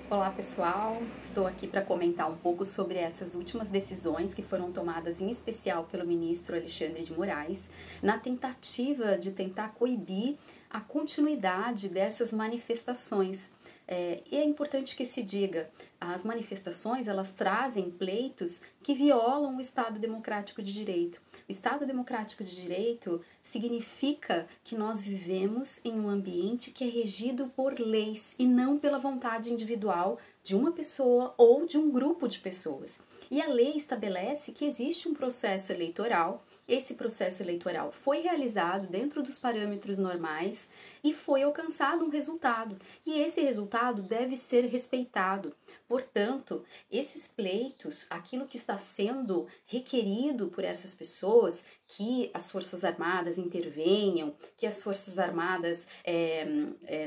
Olá pessoal, estou aqui para comentar um pouco sobre essas últimas decisões que foram tomadas em especial pelo ministro Alexandre de Moraes, na tentativa de tentar coibir a continuidade dessas manifestações. E é importante que se diga, as manifestações elas trazem pleitos que violam o Estado Democrático de Direito. O Estado Democrático de Direito significa que nós vivemos em um ambiente que é regido por leis e não pela vontade individual de uma pessoa ou de um grupo de pessoas. E a lei estabelece que existe um processo eleitoral. Esse processo eleitoral foi realizado dentro dos parâmetros normais e foi alcançado um resultado. E esse resultado deve ser respeitado. Portanto, esses pleitos, aquilo que está sendo requerido por essas pessoas, que as Forças Armadas intervenham, que as Forças Armadas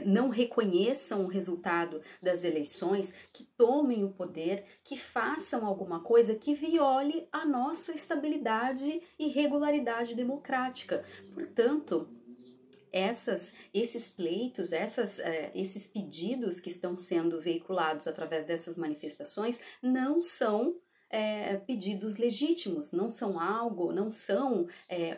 não reconheçam o resultado das eleições, que tomem o poder, que façam alguma coisa que viole a nossa estabilidade e regularidade democrática. Portanto, esses pleitos, esses pedidos que estão sendo veiculados através dessas manifestações não são pedidos legítimos, não são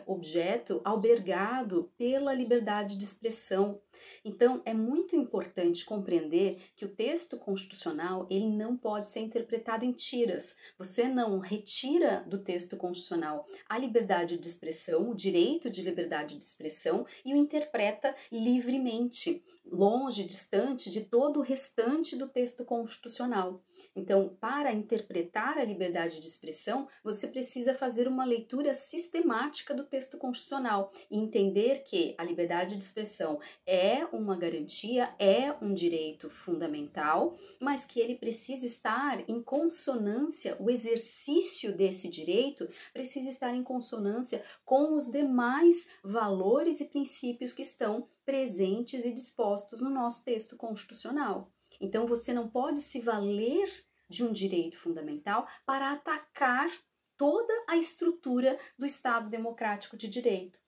objeto albergado pela liberdade de expressão. Então, é muito importante compreender que o texto constitucional ele não pode ser interpretado em tiras. Você não retira do texto constitucional a liberdade de expressão, o direito de liberdade de expressão e o interpreta livremente, longe, distante de todo o restante do texto constitucional. Então, para interpretar a liberdade de expressão, você precisa fazer uma leitura sistemática do texto constitucional e entender que a liberdade de expressão é uma garantia, é um direito fundamental, mas que ele precisa estar em consonância, o exercício desse direito precisa estar em consonância com os demais valores e princípios que estão presentes e dispostos no nosso texto constitucional. Então, você não pode se valer de um direito fundamental para atacar toda a estrutura do Estado Democrático de Direito.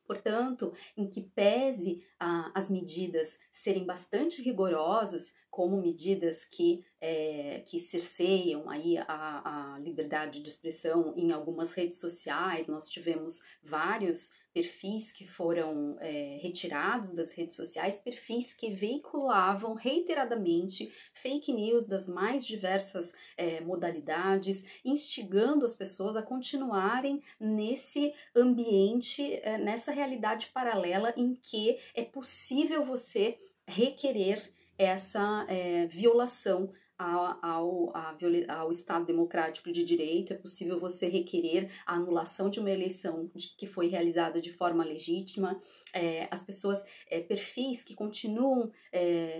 Portanto, em que pese as medidas serem bastante rigorosas, como medidas que cerceiam aí a liberdade de expressão em algumas redes sociais, nós tivemos vários perfis que foram retirados das redes sociais, perfis que veiculavam reiteradamente fake news das mais diversas modalidades, instigando as pessoas a continuarem nesse ambiente, nessa realidade paralela em que é possível você requerer essa violação ao Estado Democrático de Direito. É possível você requerer a anulação de uma eleição que foi realizada de forma legítima. As pessoas, perfis que continuam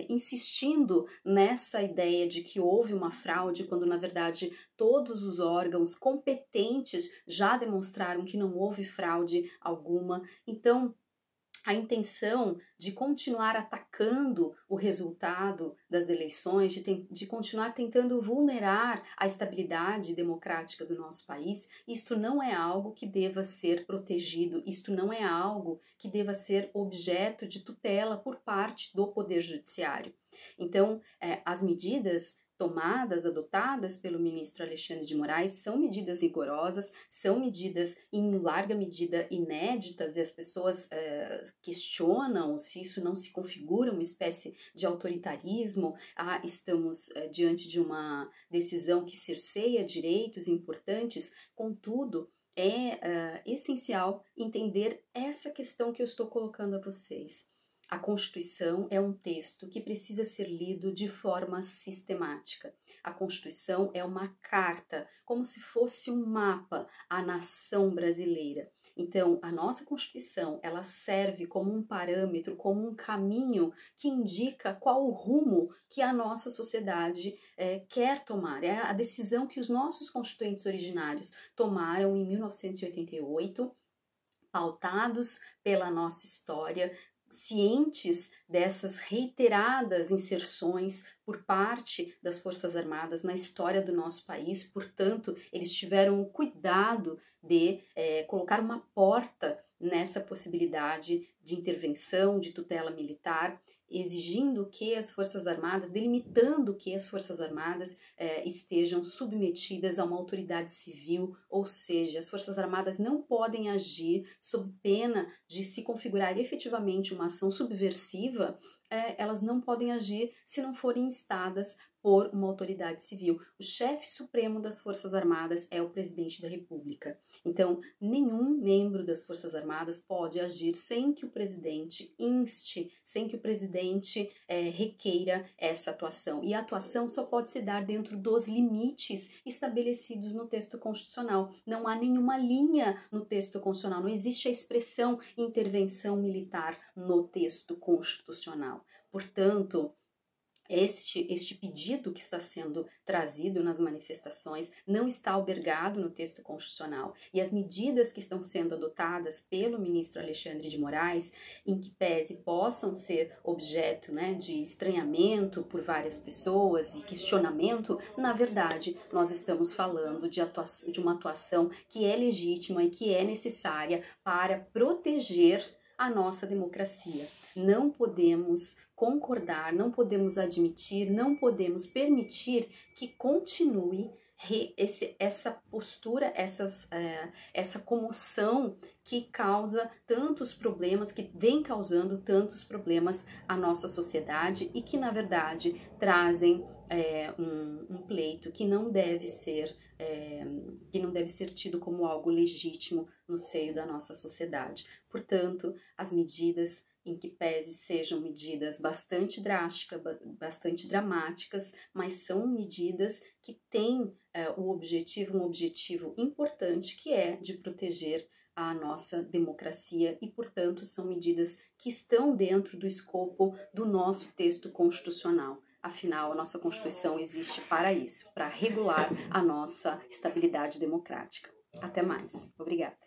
insistindo nessa ideia de que houve uma fraude, quando na verdade todos os órgãos competentes já demonstraram que não houve fraude alguma. Então, a intenção de continuar atacando o resultado das eleições, de continuar tentando vulnerar a estabilidade democrática do nosso país, isto não é algo que deva ser protegido, isto não é algo que deva ser objeto de tutela por parte do Poder Judiciário. Então, as medidas adotadas pelo ministro Alexandre de Moraes são medidas rigorosas, são medidas em larga medida inéditas e as pessoas questionam se isso não se configura uma espécie de autoritarismo. Estamos diante de uma decisão que cerceia direitos importantes, contudo, é essencial entender essa questão que eu estou colocando a vocês. A Constituição é um texto que precisa ser lido de forma sistemática. A Constituição é uma carta, como se fosse um mapa à nação brasileira. Então, a nossa Constituição, ela serve como um parâmetro, como um caminho que indica qual o rumo que a nossa sociedade quer tomar. É a decisão que os nossos constituintes originários tomaram em 1988, pautados pela nossa história, cientes dessas reiteradas inserções por parte das Forças Armadas na história do nosso país. Portanto, eles tiveram o cuidado de colocar uma porta nessa possibilidade de intervenção, de tutela militar. exigindo que as Forças Armadas, delimitando que as Forças Armadas estejam submetidas a uma autoridade civil, ou seja, as Forças Armadas não podem agir sob pena de se configurar efetivamente uma ação subversiva, elas não podem agir se não forem instadas por uma autoridade civil. O chefe supremo das Forças Armadas é o presidente da República. Então, nenhum membro das Forças Armadas pode agir sem que o presidente inste, sem que o presidente requeira essa atuação. E a atuação só pode se dar dentro dos limites estabelecidos no texto constitucional. Não há nenhuma linha no texto constitucional, não existe a expressão intervenção militar no texto constitucional. Portanto, este pedido que está sendo trazido nas manifestações não está albergado no texto constitucional, e as medidas que estão sendo adotadas pelo ministro Alexandre de Moraes, em que pese possam ser objeto, né, de estranhamento por várias pessoas e questionamento, na verdade nós estamos falando de uma atuação que é legítima e que é necessária para proteger a nossa democracia. Não podemos concordar, não podemos admitir, não podemos permitir que continue essa postura, essa comoção que causa tantos problemas, que vem causando tantos problemas à nossa sociedade e que, na verdade, trazem um pleito que não deve ser tido como algo legítimo no seio da nossa sociedade. Portanto, as medidas, em que pese sejam medidas bastante drásticas, bastante dramáticas, mas são medidas que têm um objetivo importante, que é de proteger a nossa democracia e, portanto, são medidas que estão dentro do escopo do nosso texto constitucional. Afinal, a nossa Constituição existe para isso, para regular a nossa estabilidade democrática. Até mais. Obrigada.